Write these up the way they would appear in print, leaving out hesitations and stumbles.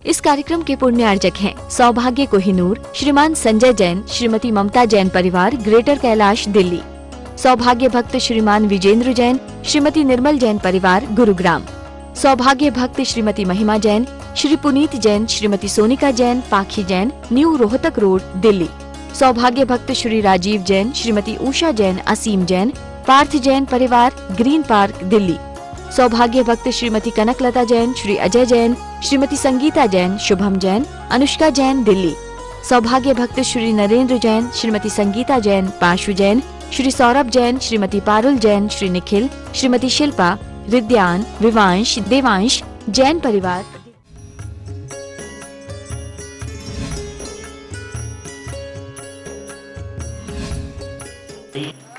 इस कार्यक्रम के पुण्यार्जक हैं सौभाग्य कोहिनूर, श्रीमान संजय जैन, श्रीमती ममता जैन परिवार, ग्रेटर कैलाश, दिल्ली। सौभाग्य भक्त श्रीमान विजेंद्र जैन, श्रीमती निर्मल जैन परिवार, गुरुग्राम। सौभाग्य भक्त श्रीमती महिमा जैन, श्री पुनीत जैन, श्रीमती सोनिका जैन, पाखी जैन, न्यू रोहतक रोड, दिल्ली। सौभाग्य भक्त श्री राजीव जैन, श्रीमती उषा जैन, असीम जैन, पार्थ जैन परिवार, ग्रीन पार्क, दिल्ली। सौभाग्य भक्त श्रीमती कनकलता जैन, श्री अजय जैन, श्रीमती संगीता जैन, शुभम जैन, अनुष्का जैन, दिल्ली। सौभाग्य भक्त श्री नरेंद्र जैन, श्रीमती संगीता जैन, पाशु जैन, श्री सौरभ जैन, श्रीमती पारुल जैन, श्री निखिल, श्रीमती शिल्पा, रिद्यान, विवांश, देवांश जैन परिवार।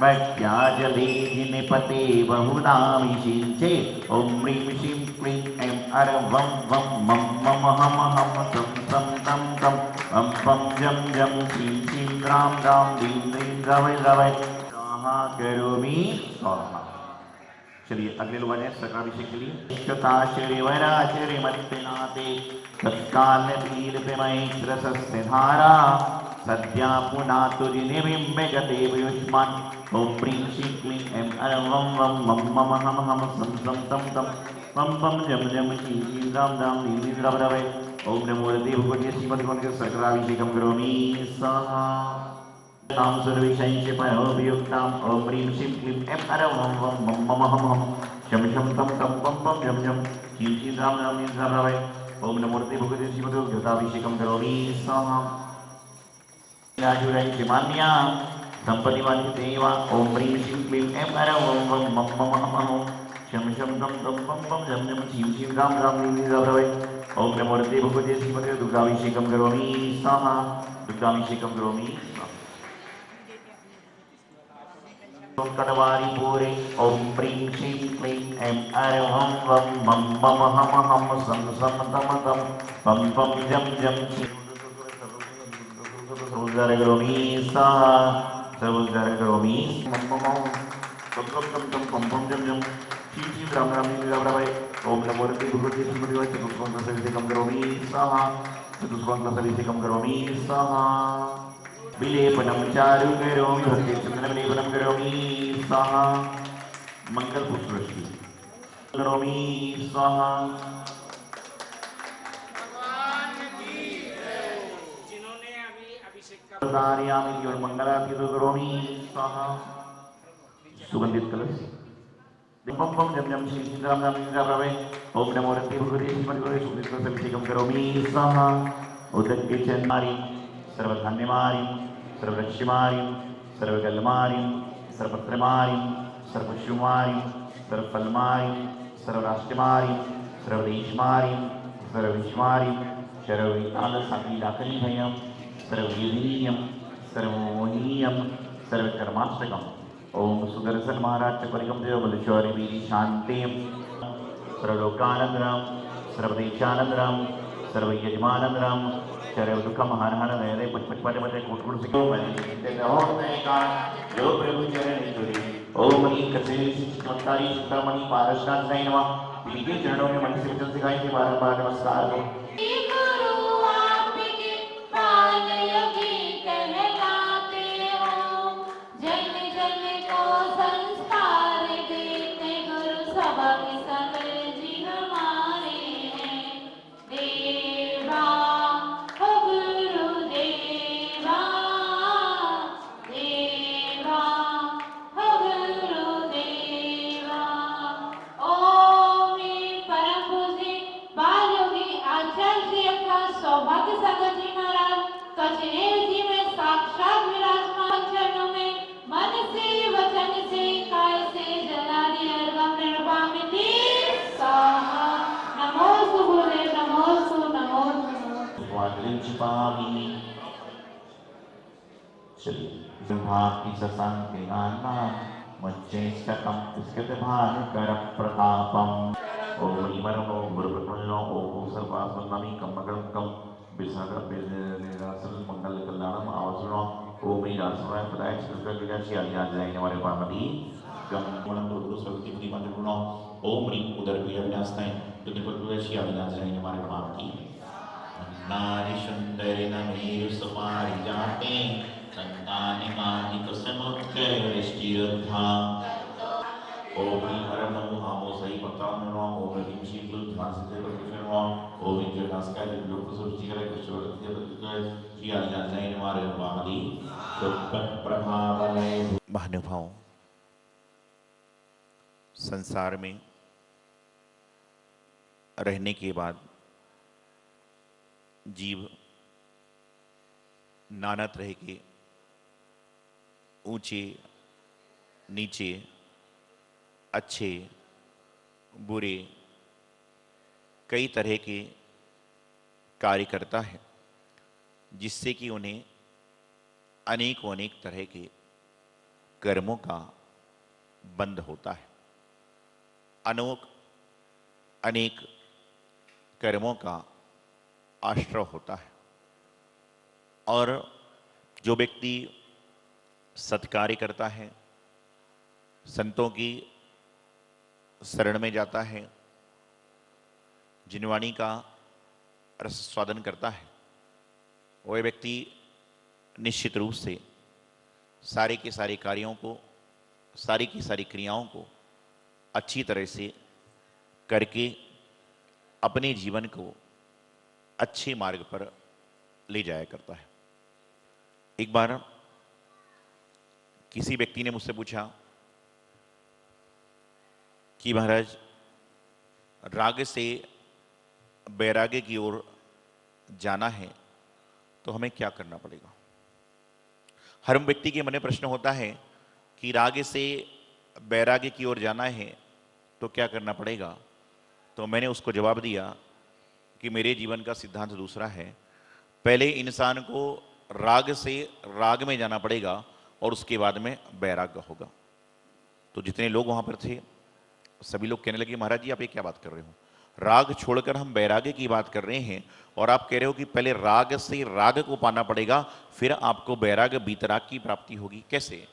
वैज्ञाजले निपते बहुनामिषिञ्चे ॐ ह्रीं श्रीं क्लीं ऐं अर वं वं मं मम हम हम तं तं तं तं अं पं जं जं श्रीं श्रीं ग्रां ग्रां द्रीं द्रीं द्रवै द्रवै स्वाहा करोमि स्वाहा। चलिए अगले लोग आ जाए सकाभिषेक के लिए। श्रीवराश्रीमत्नाते तत्काल धारा सद्या पुनातुरिनिबिम्बे गते वियुष्मान् ॐ प्रीं श्रीं क्लीं ऐं अरं वं वं मं मम हम हम सं सं तं तं पं पं जं जं श्रीं श्रीं रां रां लीं लीं द्रव द्रवै ॐ नमो देवगुणे श्रीमद्गुणके सकलाभिषेकं करोमि स्वाहा। नाम सर्वेशैश्च परोभियुक्ताम् ॐ ह्रीं श्रीं क्लीं ऐं अरं वं वं मं मम हम हम शं शं तं तं पं पं जं जं श्रीं श्रीं रां रां लीं द्रव द्रवै ॐ नमो देवगुणे श्रीमद्गुणके करोमि स्वाहा। राजुरैः मान्या संपत्तिवादी देवा ॐ ह्रीं श्रीं क्लीं ऐं अरं वं वं मं मम हम शं शं तं तं पं पं जं जं श्रीं श्रीं रां रां लीं लीं द्रव द्रवै ॐ नमो देवगुणे श्रीमद्गुणके दुर्गाभिषेकं करोमि स्वाहा। दुर्गाभिषेकं करोमि स्वाहा। कटवारी पूरे ॐ ह्रीं श्रीं क्लीं ऐं अरं वं वं मं मम हम हम सं सं तं तं पं पं जं जं सर्वोद्धार करोमि स्वाहा। सर्वोद्धार करोमि मम मम तं तं तं तं पं पं जं जं श्रीं श्रीं रां रां लीं लीं द्रवै ॐ नमो देवगुणे श्रीमद्गुणके चतुष्कोणसविषेकं करोमि स्वाहा। चतुष्कोणसविषेकं करोमि स्वाहा। विलेपनं चारु करोमि भक्तिचन्दनविलेपनं करोमि स्वाहा। मंगलपुष्पवृष्टि करोमि स्वाहा। जिन्होंने केवल मंगलारती करोमि स्वाहा। सुगंधित कलश पं पं जं जं श्रीं श्रीं रां रां लीं द्रवै ॐ नमो देवगुणे श्रीमद्गुणके सुगंधितकलशाभिषेकं करोमि स्वाहा। उदके चन्मारीं सर्वधान्यमारीं सर्वलक्ष्यमारीं सर्वगलमारीं सर्वपत्रमारीं सर्वपुष्पमारीं सर्वफलमारीं सर्वराष्ट्रमारीं सर्वदेशमारीं सर्वविश्वमारीं सर्वविकालसाकीलाकनीभयं सर्ववीर्यं सर्वमोहनीयं सर्वकर्माष्टकम् ॐ सुदर्शन महाराज चक्रिकं देवबलशौर्य वीरी शान्तिं सर्वलोकानन्दरं सर्वदेशानन्दरं सर्वयजमानन्दरं सर्वदुःखं हर हर नयने पचपच मते कोटकोट सिखो मैंने होते का जो प्रभु चरण तुरी ओम मणि कसे चमत्कारी चिंतामणि पारसनाथ नमः। इनके चरणों में मन से वचन सिखाई के बार-बार नमस्कार हो। प्रतापम ओम इमरनो गुरुप्रपन्नो ओम सर्वास्मन्नामि कम्मकं विसर्ग विनाशल मंगल कल्याणम आवसनो ओम नीरासनाय पदाय चतुर्थ विनाशी आज्ञाय हमारे पार्वती गमन दुर्गु सर्वति मंत्रणो ओम ह्रीं उदर विनाशनाय चतुर्थ विनाशी आज्ञाय हमारे पार्वती नारी सुंदरी नमेरु सुमारि जाते संतानि मानिक समुच्चय वृष्टिरुद्धा ओम हरम नमो आमो सही पत्ता नमो ओम हिमशी कुल ध्यान से प्रदर्शन नमो ओम जो नमस्कार लोक सृष्टि करे कुशल के प्रकार किया जाता है हमारे वादी सुपन प्रभावलय महानुभाव संसार में रहने के बाद जीव नाना तरह के ऊंचे नीचे अच्छे बुरे कई तरह के कार्य करता है, जिससे कि उन्हें अनेकों अनेक तरह के कर्मों का बंध होता है। अनेक कर्मों का आश्रय होता है। और जो व्यक्ति सत्कार्य करता है, संतों की शरण में जाता है, जिनवाणी का रस स्वादन करता है, वह व्यक्ति निश्चित रूप से सारे के सारे कार्यों को, सारी की सारी क्रियाओं को अच्छी तरह से करके अपने जीवन को अच्छे मार्ग पर ले जाया करता है। एक बार किसी व्यक्ति ने मुझसे पूछा कि महाराज, राग से वैराग्य की ओर जाना है तो हमें क्या करना पड़ेगा। हर व्यक्ति के मन में प्रश्न होता है कि राग से वैराग्य की ओर जाना है तो क्या करना पड़ेगा। तो मैंने उसको जवाब दिया कि मेरे जीवन का सिद्धांत दूसरा है। पहले इंसान को राग से राग में जाना पड़ेगा और उसके बाद में वैराग्य होगा। तो जितने लोग वहां पर थे सभी लोग कहने लगे, महाराज जी आप ये क्या बात कर रहे हो, राग छोड़कर हम वैराग्य की बात कर रहे हैं और आप कह रहे हो कि पहले राग से राग को पाना पड़ेगा फिर आपको वैराग्य बीतराग की प्राप्ति होगी, कैसे।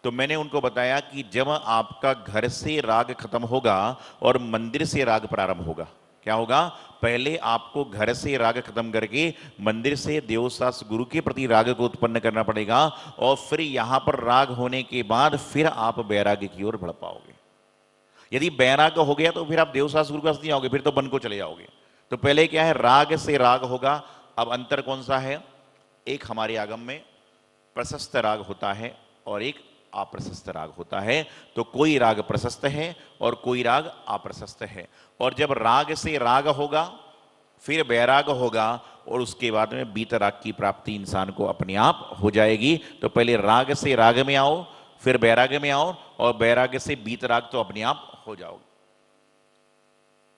तो मैंने उनको बताया कि जब आपका घर से राग खत्म होगा और मंदिर से राग प्रारंभ होगा, क्या होगा, पहले आपको घर से राग खत्म करके मंदिर से देवशास्त्र गुरु के प्रति राग को उत्पन्न करना पड़ेगा और फिर यहां पर राग होने के बाद फिर आप वैराग्य की ओर बढ़ पाओगे। यदि वैराग्य हो गया तो फिर आप देवशास्त्र गुरु के पास नहीं आओगे, फिर तो वन को चले जाओगे। तो पहले क्या है, राग से राग होगा। अब अंतर कौन सा है, एक हमारे आगम में प्रशस्त राग होता है और एक अप्रशस्त राग होता है। तो कोई राग प्रशस्त है और कोई राग अप्रशस्त है। और जब राग से राग होगा फिर वैराग होगा और उसके बाद में बीतराग की प्राप्ति इंसान को अपने आप हो जाएगी। तो पहले राग से राग में आओ, फिर वैराग्य में आओ और वैराग्य से बीतराग तो अपने आप हो जाओगे।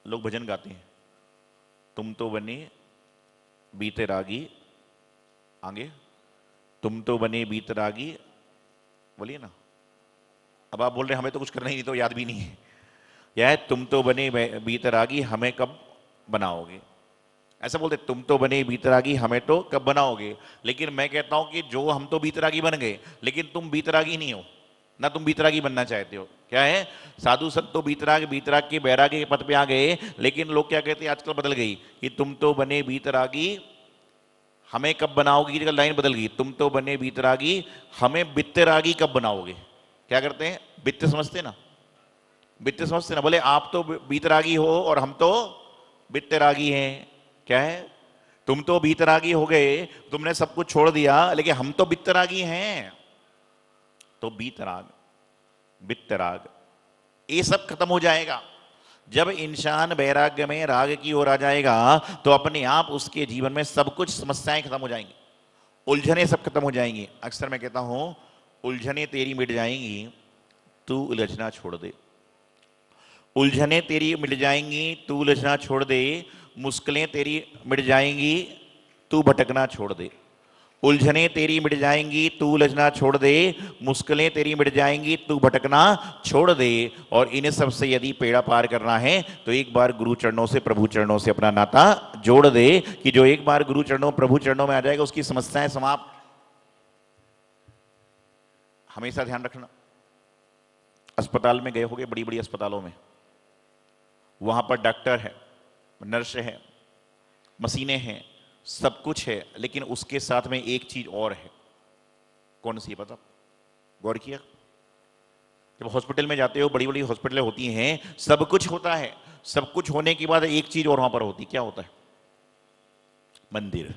लोग भजन गाते हैं, तुम तो बने बीतरागी आगे, तुम तो बने बीतरागी, बोलिए ना। अब आप बोल रहे हैं हमें तो कुछ करना ही नहीं, तो याद भी नहीं है। यह है तुम तो बने बीतरागी हमें कब बनाओगे, ऐसा बोलते तुम तो बने बीतरागी हमें तो कब बनाओगे। लेकिन मैं कहता हूं कि जो हम तो बीतरागी बन गए लेकिन तुम बीतरागी नहीं हो, ना तुम बीतरागी बनना चाहते हो। क्या है, साधु संत तो बीतराग के बैरागी के पद पे आ गए, लेकिन लोग क्या कहते हैं आजकल बदल गई कि तुम तो बने बीतरागी हमें कब बनाओगी, लाइन बदल गई, तुम तो बने बीतरागी हमें बित्तरागी कब बनाओगे। क्या करते हैं, बित्त समझते ना, बित्त समझते ना, बोले आप तो बीतरागी हो और हम तो बित्तरागी हैं। क्या है, तुम तो बीतरागी हो गए, तुमने सब कुछ छोड़ दिया, लेकिन हम तो बित्तरागी हैं। तो बीतराग बित्तराग ये सब खत्म हो जाएगा। जब इंसान वैराग्य में राग की ओर आ जाएगा तो अपने आप उसके जीवन में सब कुछ समस्याएं खत्म हो जाएंगी, उलझने सब खत्म हो जाएंगी। अक्सर मैं कहता हूं उलझने तेरी मिट जाएंगी तू उलझना छोड़ दे, उलझने तेरी मिट जाएंगी तू उलझना छोड़ दे, मुश्किलें तेरी मिट जाएंगी तू भटकना छोड़ दे। उलझने तेरी मिट जाएंगी तू उलझना छोड़ दे, मुश्किलें तेरी मिट जाएंगी तू भटकना छोड़ दे। और इन सब से यदि पेड़ा पार करना है तो एक बार गुरु चरणों से प्रभु चरणों से अपना नाता जोड़ दे, कि जो एक बार गुरु चरणों प्रभु चरणों में आ जाएगा उसकी समस्याएं समाप्त। हमेशा ध्यान रखना, अस्पताल में गए होगे, बड़ी बड़ी अस्पतालों में, वहां पर डॉक्टर है, नर्स है, मशीनें हैं, सब कुछ है, लेकिन उसके साथ में एक चीज और है। कौन सी है पता? गौर किया? जब हॉस्पिटल में जाते हो, बड़ी बड़ी हॉस्पिटलें होती हैं, सब कुछ होता है, सब कुछ होने के बाद एक चीज और वहां पर होती, क्या होता है? मंदिर।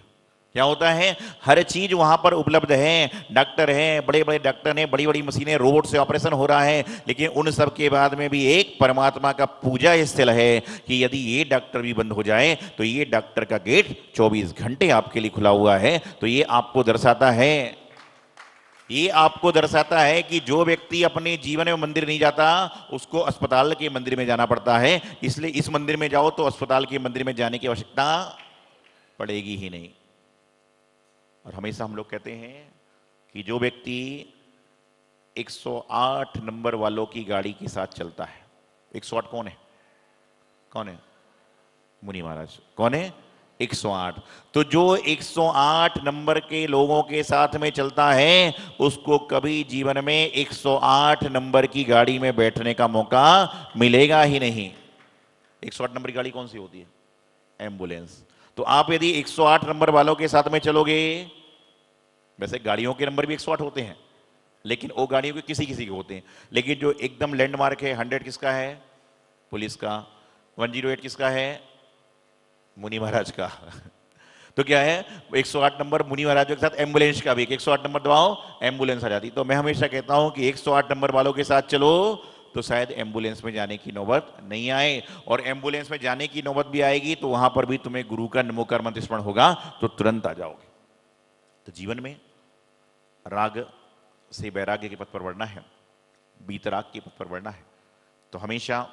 क्या होता है? हर चीज वहां पर उपलब्ध है, डॉक्टर हैं, बड़े बड़े डॉक्टर हैं, बड़ी बड़ी मशीनें, रोबोट से ऑपरेशन हो रहा है, लेकिन उन सब के बाद में भी एक परमात्मा का पूजा स्थल है कि यदि ये डॉक्टर भी बंद हो जाए तो ये डॉक्टर का गेट 24 घंटे आपके लिए खुला हुआ है। तो ये आपको दर्शाता है, ये आपको दर्शाता है कि जो व्यक्ति अपने जीवन में मंदिर नहीं जाता उसको अस्पताल के मंदिर में जाना पड़ता है। इसलिए इस मंदिर में जाओ तो अस्पताल के मंदिर में जाने की आवश्यकता पड़ेगी ही नहीं। और हमेशा हम लोग कहते हैं कि जो व्यक्ति 108 नंबर वालों की गाड़ी के साथ चलता है, 108 कौन है? कौन है? मुनि महाराज। कौन है? 108। तो जो 108 नंबर के लोगों के साथ में चलता है उसको कभी जीवन में 108 नंबर की गाड़ी में बैठने का मौका मिलेगा ही नहीं। 108 नंबर की गाड़ी कौन सी होती है? एम्बुलेंस। तो आप यदि 108 नंबर वालों के साथ में चलोगे, वैसे गाड़ियों के नंबर भी 108 होते हैं, लेकिन वो गाड़ियों के किसी किसी के होते हैं, लेकिन जो एकदम लैंडमार्क है, 100 किसका है? पुलिस का। 108 किसका है? मुनि महाराज का। तो क्या है? 108 नंबर मुनि महाराज के साथ एम्बुलेंस का भी, 108 नंबर दबाओ एम्बुलेंस आ जाती। तो मैं हमेशा कहता हूं कि 108 नंबर वालों के साथ चलो तो शायद एम्बुलेंस में जाने की नौबत नहीं आए, और एम्बुलेंस में जाने की नौबत भी आएगी तो वहां पर भी तुम्हें गुरु का नमोकार मंत्र स्मरण होगा तो तुरंत आ जाओगे। तो जीवन में राग से वैराग्य के पथ पर बढ़ना है, बीतराग के पथ पर बढ़ना है, तो हमेशा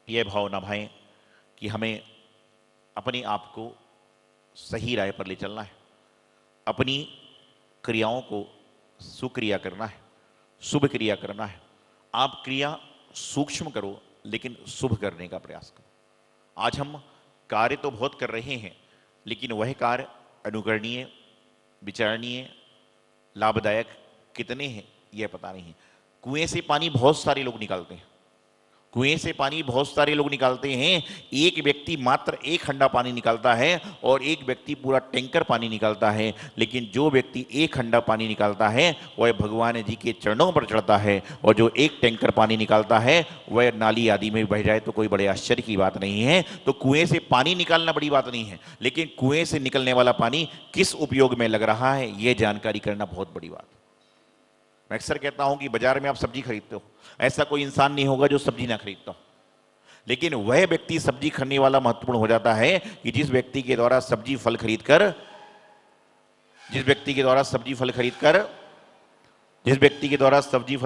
यह भाव ना भाएं कि हमें अपने आप को सही राह पर ले चलना है, अपनी क्रियाओं को सुक्रिया करना है, शुभ क्रिया करना है। आप क्रिया सूक्ष्म करो लेकिन शुभ करने का प्रयास करो। आज हम कार्य तो बहुत कर रहे हैं, लेकिन वह कार्य अनुकरणीय, विचारणीय, लाभदायक कितने हैं यह पता नहीं है। कुएं से पानी बहुत सारे लोग निकालते हैं, कुएं से पानी बहुत सारे लोग निकालते हैं, एक व्यक्ति मात्र एक हंडा पानी निकालता है और एक व्यक्ति पूरा टैंकर पानी निकालता है। लेकिन जो व्यक्ति एक हंडा पानी निकालता है वह भगवान जी के चरणों पर चढ़ता है, और जो एक टैंकर पानी निकालता है वह नाली आदि में बह जाए तो कोई बड़े आश्चर्य की बात नहीं है। तो कुएं से पानी निकालना बड़ी बात नहीं है, लेकिन कुएं से निकलने वाला पानी किस उपयोग में लग रहा है यह जानकारी करना बहुत बड़ी बात है। मैं अक्सर कहता हूं कि बाजार में आप सब्जी खरीदते हो, ऐसा कोई इंसान नहीं होगा जो सब्जी ना खरीदता हो, लेकिन वह व्यक्ति सब्जी खरीदने वाला महत्वपूर्ण हो जाता है कि जिस व्यक्ति के द्वारा सब्जी फल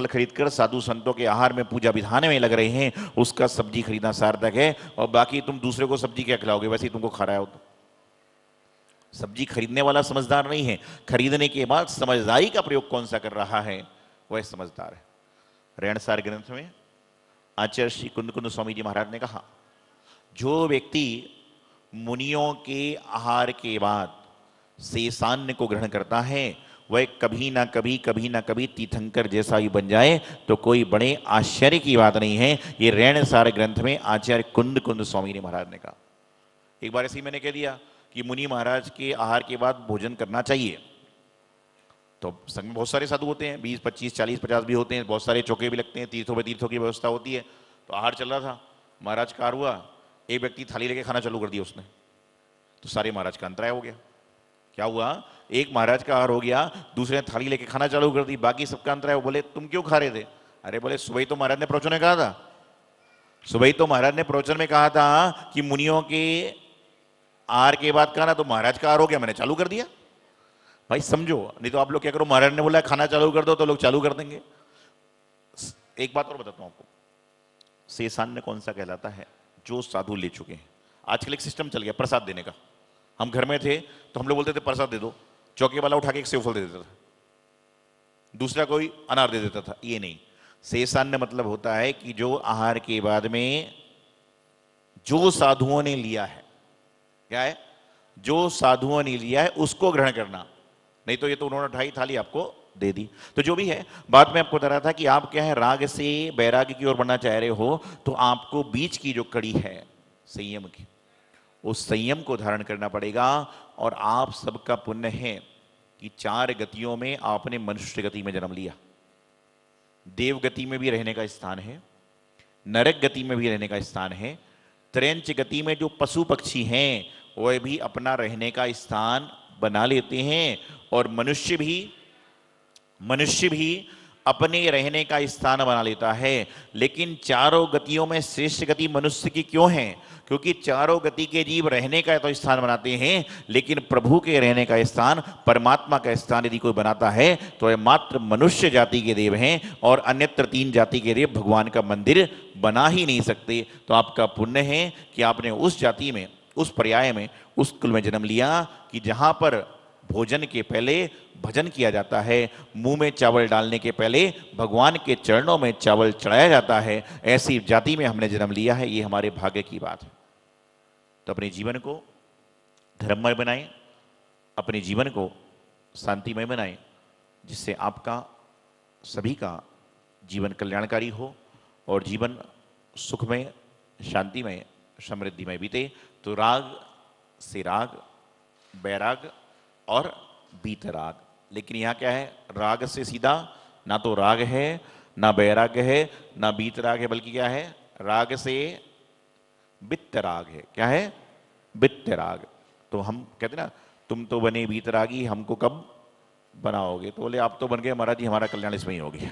खरीदकर साधु संतों के आहार में पूजा विधान में लग रहे हैं, उसका सब्जी खरीदना सार्थक है। और बाकी तुम दूसरे को सब्जी क्या खिलाओगे, वैसे ही तुमको खा रहा हो। तो सब्जी खरीदने वाला समझदार नहीं है, खरीदने के बाद समझदारी का प्रयोग कौन सा कर रहा है वह समझदार है। रेणसार ग्रंथ में आचार्य श्री कुंद स्वामी जी महाराज ने कहा, जो व्यक्ति मुनियों के आहार के बाद शेषान्न को ग्रहण करता है वह कभी ना कभी तीर्थंकर जैसा ही बन जाए तो कोई बड़े आश्चर्य की बात नहीं है। ये रेणसार ग्रंथ में आचार्य कुंद स्वामी जी महाराज ने कहा। एक बार ऐसे ही मैंने कह दिया कि मुनि महाराज के आहार के बाद भोजन करना चाहिए, तो संग में बहुत सारे साधु होते हैं, 20, 25, 40, 50 भी होते हैं, बहुत सारे चौके भी लगते हैं, तीर्थों पे तीर्थों की व्यवस्था होती है। तो आहार चल रहा था, महाराज का आहार हुआ, एक व्यक्ति थाली लेके खाना चालू कर दिया उसने, तो सारे महाराज का अंतराय हो गया। क्या हुआ? एक महाराज का आहार हो गया, दूसरे ने थाली लेके खाना चालू कर दी, बाकी सबका अंतराय। बोले तुम क्यों खा रहे थे? अरे बोले सुबह तो महाराज ने प्रवचन में कहा था, सुबह तो महाराज ने प्रवचन में कहा था कि मुनियों के आहार के बाद खाना, तो महाराज का आहार हो गया, मैंने चालू कर दिया। भाई समझो, नहीं तो आप लोग क्या करो, महाराज ने बोला खाना चालू कर दो तो लोग चालू कर देंगे। एक बात और बताता हूं आपको, शेषान्न कौन सा कहलाता है? जो साधु ले चुके हैं। आजकल एक सिस्टम चल गया प्रसाद देने का। हम घर में थे तो हम लोग बोलते थे प्रसाद दे दो, चौके वाला उठा के एक सेवफल दे देता था, दूसरा कोई अनार दे देता था। ये नहीं, शेषान्न मतलब होता है कि जो आहार के बाद में जो साधुओं ने लिया है, क्या है? जो साधुओं ने लिया है उसको ग्रहण करना, नहीं तो ये तो उन्होंने ढाई थाली आपको दे दी। तो जो भी है, बात में आपको बता रहा था कि आप क्या है, राग से वैराग्य की ओर बढ़ना चाह रहे हो, तो आपको बीच की जो कड़ी है संयम की, उस संयम को धारण करना पड़ेगा। और आप सबका पुण्य है कि 4 गतियों में आपने मनुष्य गति में जन्म लिया। देव गति में भी रहने का स्थान है, नरक गति में भी रहने का स्थान है, त्रयंच गति में जो पशु पक्षी हैं वह भी अपना रहने का स्थान बना लेते हैं, और मनुष्य भी अपने रहने का स्थान बना लेता है। लेकिन चारों गतियों में श्रेष्ठ गति मनुष्य की क्यों है? क्योंकि चारों गति के जीव रहने का तो स्थान बनाते हैं, लेकिन प्रभु के रहने का स्थान, परमात्मा का स्थान यदि कोई बनाता है तो यह मात्र मनुष्य जाति के देव हैं, और अन्यत्र 3 जाति के देव भगवान का मंदिर बना ही नहीं सकते। तो आपका पुण्य है कि आपने उस जाति में, उस पर्याय में, उस कुल में जन्म लिया कि जहां पर भोजन के पहले भजन किया जाता है, मुंह में चावल डालने के पहले भगवान के चरणों में चावल चढ़ाया जाता है। ऐसी जाति में हमने जन्म लिया है, ये हमारे भाग्य की बात है। तो अपने जीवन को धर्ममय बनाएं, अपने जीवन को शांतिमय बनाएं, जिससे आपका सभी का जीवन कल्याणकारी हो और जीवन सुखमय, शांतिमय, समृद्धिमय बीते। तो राग से राग, बैराग और बीतराग। लेकिन यहाँ क्या है? राग से सीधा ना तो राग है, ना बैराग है, ना बीतराग है, बल्कि क्या है? राग से बित्तराग है। क्या है? बित्तराग। तो हम कहते ना, तुम तो बने बीतरागी, हमको कब बनाओगे? तो बोले आप तो बन गए महाराज जी, हमारा कल्याण इसमें ही हो गया।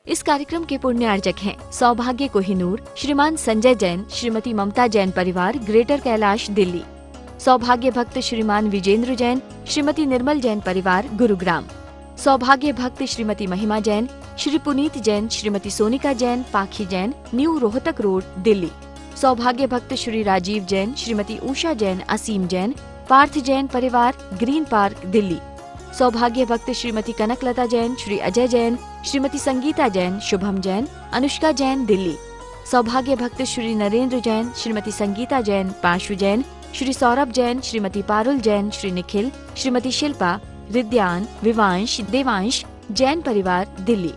इस कार्यक्रम के पुण्यार्जक हैं सौभाग्य कोहिनूर, श्रीमान संजय जैन, श्रीमती ममता जैन परिवार, ग्रेटर कैलाश, दिल्ली। सौभाग्य भक्त श्रीमान विजेंद्र जैन, श्रीमती निर्मल जैन परिवार, गुरुग्राम। सौभाग्य भक्त श्रीमती महिमा जैन, श्री पुनीत जैन, श्रीमती सोनिका जैन, पाखी जैन, न्यू रोहतक रोड, दिल्ली। सौभाग्य भक्त श्री राजीव जैन, श्रीमती उषा जैन, असीम जैन, पार्थ जैन परिवार, ग्रीन पार्क, दिल्ली। सौभाग्य भक्त श्रीमती कनकलता जैन, श्री अजय जैन, श्रीमती संगीता जैन, शुभम जैन, अनुष्का जैन, दिल्ली। सौभाग्य भक्त श्री नरेंद्र जैन, श्रीमती संगीता जैन, पाशु जैन, श्री सौरभ जैन, श्रीमती पारुल जैन, श्री निखिल, श्रीमती शिल्पा, रिद्यान, विवांश, देवांश जैन परिवार, दिल्ली।